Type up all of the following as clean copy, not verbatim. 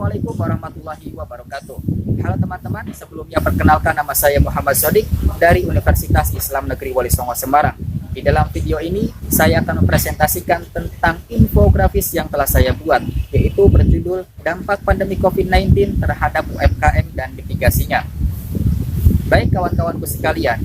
Assalamualaikum warahmatullahi wabarakatuh. Halo teman-teman, sebelumnya perkenalkan nama saya Muhammad Sodik dari Universitas Islam Negeri Wali Songo Semarang. Di dalam video ini, saya akan mempresentasikan tentang infografis yang telah saya buat, yaitu berjudul Dampak Pandemi COVID-19 terhadap UMKM dan mitigasinya. Baik kawan-kawanku sekalian,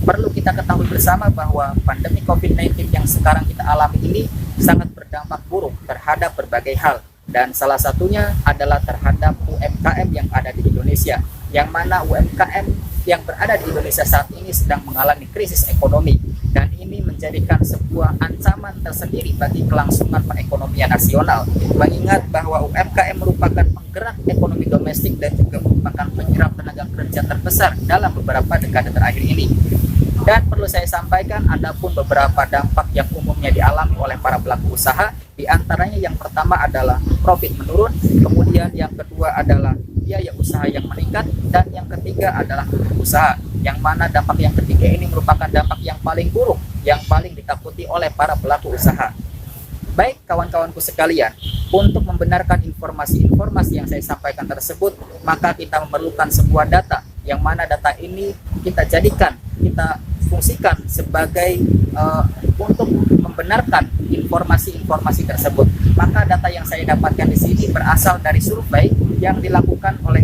perlu kita ketahui bersama bahwa pandemi COVID-19 yang sekarang kita alami ini sangat berdampak buruk terhadap berbagai hal. Dan salah satunya adalah terhadap UMKM yang ada di Indonesia, yang mana UMKM yang berada di Indonesia saat ini sedang mengalami krisis ekonomi, dan ini menjadikan sebuah ancaman tersendiri bagi kelangsungan perekonomian nasional. Mengingat bahwa UMKM merupakan penggerak ekonomi domestik dan juga merupakan penyerap tenaga kerja terbesar dalam beberapa dekade terakhir ini. Dan perlu saya sampaikan, ada pun beberapa dampak yang umumnya dialami oleh para pelaku usaha. Di antaranya yang pertama adalah profit menurun, kemudian yang kedua adalah biaya usaha yang meningkat, dan yang ketiga adalah tutup usaha. Yang mana dampak yang ketiga ini merupakan dampak yang paling buruk, yang paling ditakuti oleh para pelaku usaha. Baik kawan-kawanku sekalian, untuk membenarkan informasi-informasi yang saya sampaikan tersebut, maka kita memerlukan sebuah data, yang mana data ini kita fungsikan sebagai untuk membenarkan informasi-informasi tersebut. Maka data yang saya dapatkan di sini berasal dari survei yang dilakukan oleh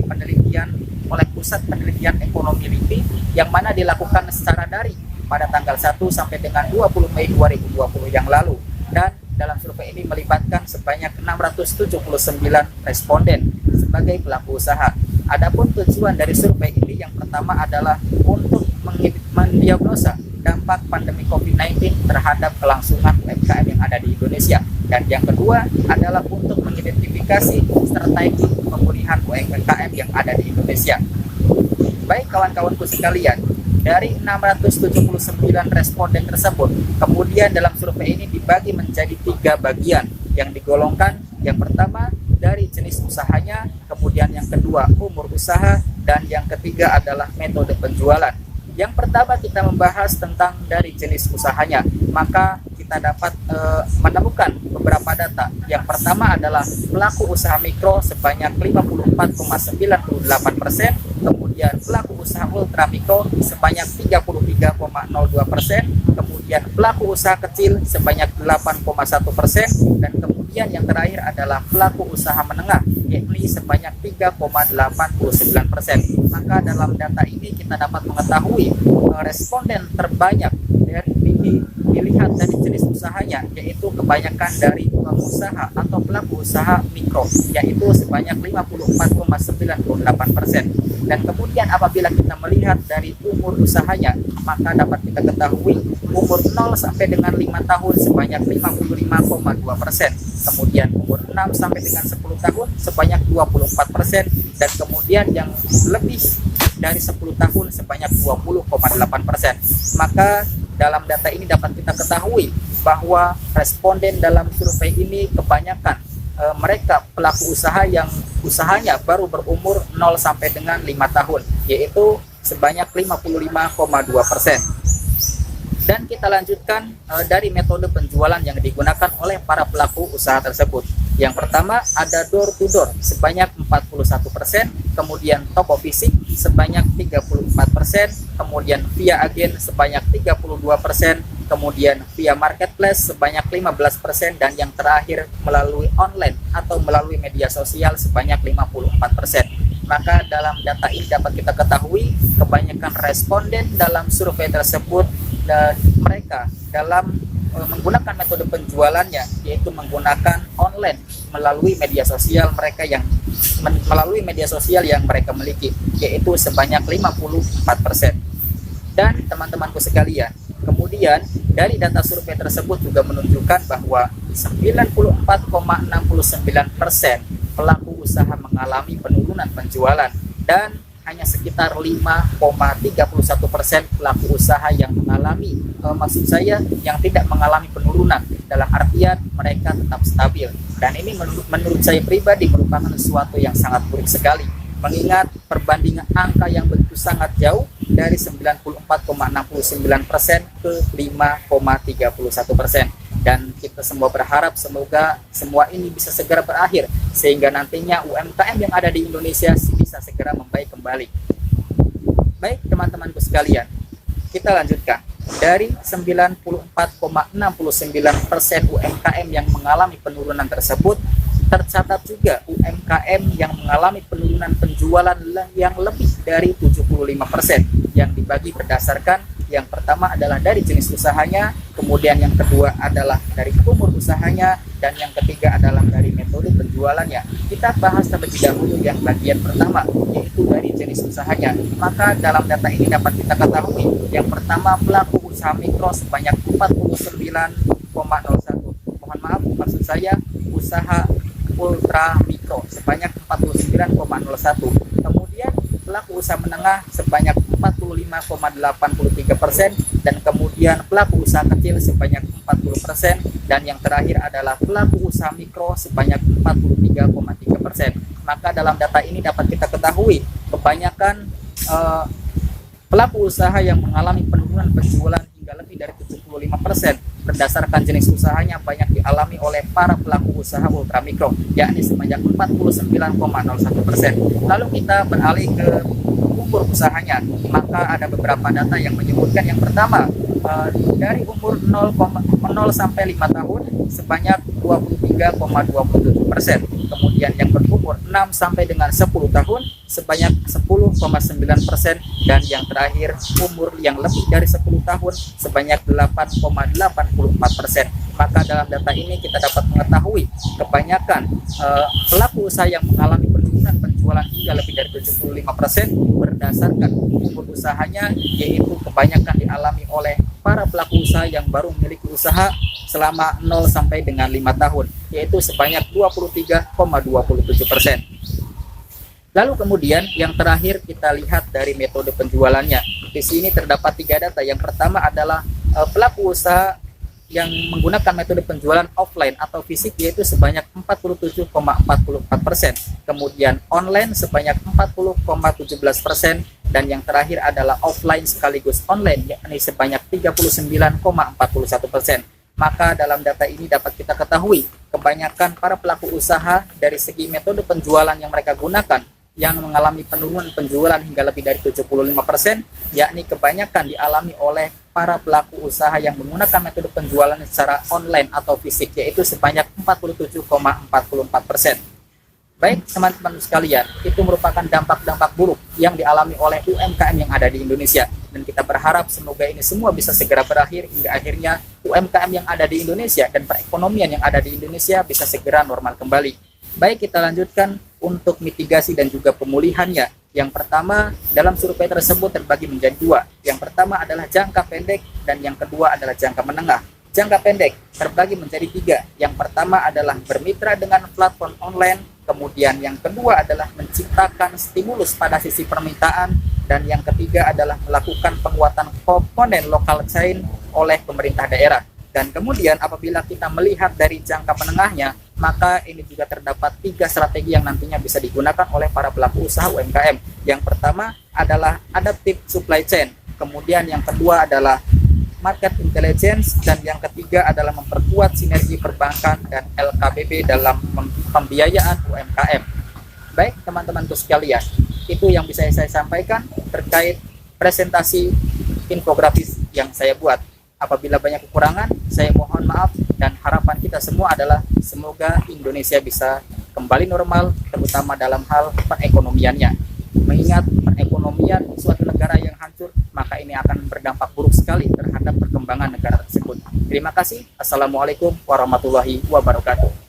Pusat Penelitian Ekonomi LIPI, yang mana dilakukan secara daring pada tanggal 1 sampai dengan 20 Mei 2020 yang lalu. Dan dalam survei ini melibatkan sebanyak 679 responden sebagai pelaku usaha. Adapun tujuan dari survei ini yang pertama adalah untuk mendiagnosa dampak pandemi COVID-19 terhadap kelangsungan UMKM yang ada di Indonesia. Dan yang kedua adalah untuk mengidentifikasi strategi pemulihan UMKM yang ada di Indonesia. Baik kawan-kawanku sekalian, dari 679 responden tersebut, kemudian dalam survei ini dibagi menjadi 3 bagian yang digolongkan. Yang pertama dari jenis usahanya, kemudian yang kedua umur usaha, dan yang ketiga adalah metode penjualan. Yang pertama kita membahas tentang dari jenis usahanya, maka kita dapat menemukan beberapa data. Yang pertama adalah pelaku usaha mikro sebanyak 54,98%, kemudian pelaku usaha ultra mikro sebanyak 33,02%, kemudian pelaku usaha kecil sebanyak 8,1%, dan kemudian yang terakhir adalah pelaku usaha menengah, yakni sebanyak 3,89%. Maka dalam data ini kita dapat mengetahui responden terbanyak dilihat dari jenis usahanya, yaitu kebanyakan dari pengusaha atau pelaku usaha mikro, yaitu sebanyak 54,98%. Dan kemudian apabila kita melihat dari umur usahanya, maka dapat kita ketahui umur 0 sampai dengan 5 tahun sebanyak 55,2%, kemudian umur 6 sampai dengan 10 tahun sebanyak 24%, dan kemudian yang lebih dari 10 tahun sebanyak 20,8%. Maka dalam data ini dapat kita ketahui bahwa responden dalam survei ini kebanyakan mereka pelaku usaha yang usahanya baru berumur 0 sampai dengan 5 tahun, yaitu sebanyak 55,2%. Dan kita lanjutkan dari metode penjualan yang digunakan oleh para pelaku usaha tersebut. Yang pertama ada door to door sebanyak 41%, kemudian toko fisik sebanyak 34%, kemudian via agen sebanyak 32%, kemudian via marketplace sebanyak 15%, dan yang terakhir melalui online atau melalui media sosial sebanyak 54%. Maka dalam data ini dapat kita ketahui kebanyakan responden dalam survei tersebut mereka dalam menggunakan metode penjualannya, yaitu menggunakan online melalui media sosial mereka yang mereka miliki, yaitu sebanyak 54%. Dan teman-temanku sekalian, kemudian dari data survei tersebut juga menunjukkan bahwa 94,69% pelaku usaha mengalami penurunan penjualan, dan hanya sekitar 5,31% pelaku usaha yang mengalami, yang tidak mengalami penurunan, dalam artian mereka tetap stabil. Dan ini menurut saya pribadi merupakan sesuatu yang sangat buruk sekali, mengingat perbandingan angka yang begitu sangat jauh dari 94,69% ke 5,31%. Dan kita semua berharap semoga semua ini bisa segera berakhir, sehingga nantinya UMKM yang ada di Indonesia bisa segera membaik kembali. Baik teman-temanku sekalian, kita lanjutkan. Dari 94,69% UMKM yang mengalami penurunan tersebut, tercatat juga UMKM yang mengalami penurunan penjualan yang lebih dari 75%, yang dibagi berdasarkan yang pertama adalah dari jenis usahanya, kemudian yang kedua adalah dari umur usahanya, dan yang ketiga adalah dari metode penjualannya. Kita bahas terlebih dahulu yang bagian pertama, yaitu dari jenis usahanya. Maka dalam data ini dapat kita ketahui, yang pertama pelaku usaha mikro sebanyak 49,01. Mohon maaf, maksud saya usaha ultra mikro sebanyak 49,01. Kemudian pelaku usaha menengah sebanyak 45,83%, dan kemudian pelaku usaha kecil sebanyak 40%, dan yang terakhir adalah pelaku usaha mikro sebanyak 43,3%. Maka dalam data ini dapat kita ketahui kebanyakan pelaku usaha yang mengalami penurunan penjualan hingga lebih dari 75% berdasarkan jenis usahanya banyak dialami oleh para pelaku usaha ultramikro, yakni sebanyak 49,01%. Lalu kita beralih ke umur usahanya, maka ada beberapa data yang menyebutkan yang pertama, dari umur 0 sampai 5 tahun sebanyak 23,27%. Kemudian yang berumur 6 sampai dengan 10 tahun sebanyak 10,9%, dan yang terakhir umur yang lebih dari 10 tahun sebanyak 8,84%. Maka dalam data ini kita dapat mengetahui kebanyakan pelaku usaha yang mengalami penurunan penjualan hingga lebih dari 75% berdasarkan umur usahanya, yaitu kebanyakan dialami oleh para pelaku usaha yang baru memiliki usaha selama 0 sampai dengan 5 tahun, yaitu sebanyak 23,27%. Lalu kemudian yang terakhir kita lihat dari metode penjualannya. Di sini terdapat 3 data. Yang pertama adalah pelaku usaha yang menggunakan metode penjualan offline atau fisik, yaitu sebanyak 47,44%. Kemudian online sebanyak 40,17%, dan yang terakhir adalah offline sekaligus online, yakni sebanyak 39,41%. Maka dalam data ini dapat kita ketahui kebanyakan para pelaku usaha dari segi metode penjualan yang mereka gunakan yang mengalami penurunan penjualan hingga lebih dari 75%, yakni kebanyakan dialami oleh para pelaku usaha yang menggunakan metode penjualan secara online atau fisik, yaitu sebanyak 47,44%. Baik teman-teman sekalian, itu merupakan dampak-dampak buruk yang dialami oleh UMKM yang ada di Indonesia, dan kita berharap semoga ini semua bisa segera berakhir hingga akhirnya UMKM yang ada di Indonesia dan perekonomian yang ada di Indonesia bisa segera normal kembali. Baik, kita lanjutkan untuk mitigasi dan juga pemulihannya. Yang pertama, dalam survei tersebut terbagi menjadi 2. Yang pertama adalah jangka pendek, dan yang kedua adalah jangka menengah. Jangka pendek terbagi menjadi 3. Yang pertama adalah bermitra dengan platform online, kemudian yang kedua adalah menciptakan stimulus pada sisi permintaan, dan yang ketiga adalah melakukan penguatan komponen local chain oleh pemerintah daerah. Dan kemudian apabila kita melihat dari jangka menengahnya, maka ini juga terdapat 3 strategi yang nantinya bisa digunakan oleh para pelaku usaha UMKM. Yang pertama adalah adaptive supply chain, kemudian yang kedua adalah market intelligence, dan yang ketiga adalah memperkuat sinergi perbankan dan LKBB dalam pembiayaan UMKM. Baik teman-temanku sekalian, itu yang bisa saya sampaikan terkait presentasi infografis yang saya buat. Apabila banyak kekurangan, saya mohon maaf, dan harapan kita semua adalah semoga Indonesia bisa kembali normal, terutama dalam hal perekonomiannya. Mengingat perekonomian suatu negara yang hancur, maka ini akan berdampak buruk sekali terhadap perkembangan negara tersebut. Terima kasih. Assalamualaikum warahmatullahi wabarakatuh.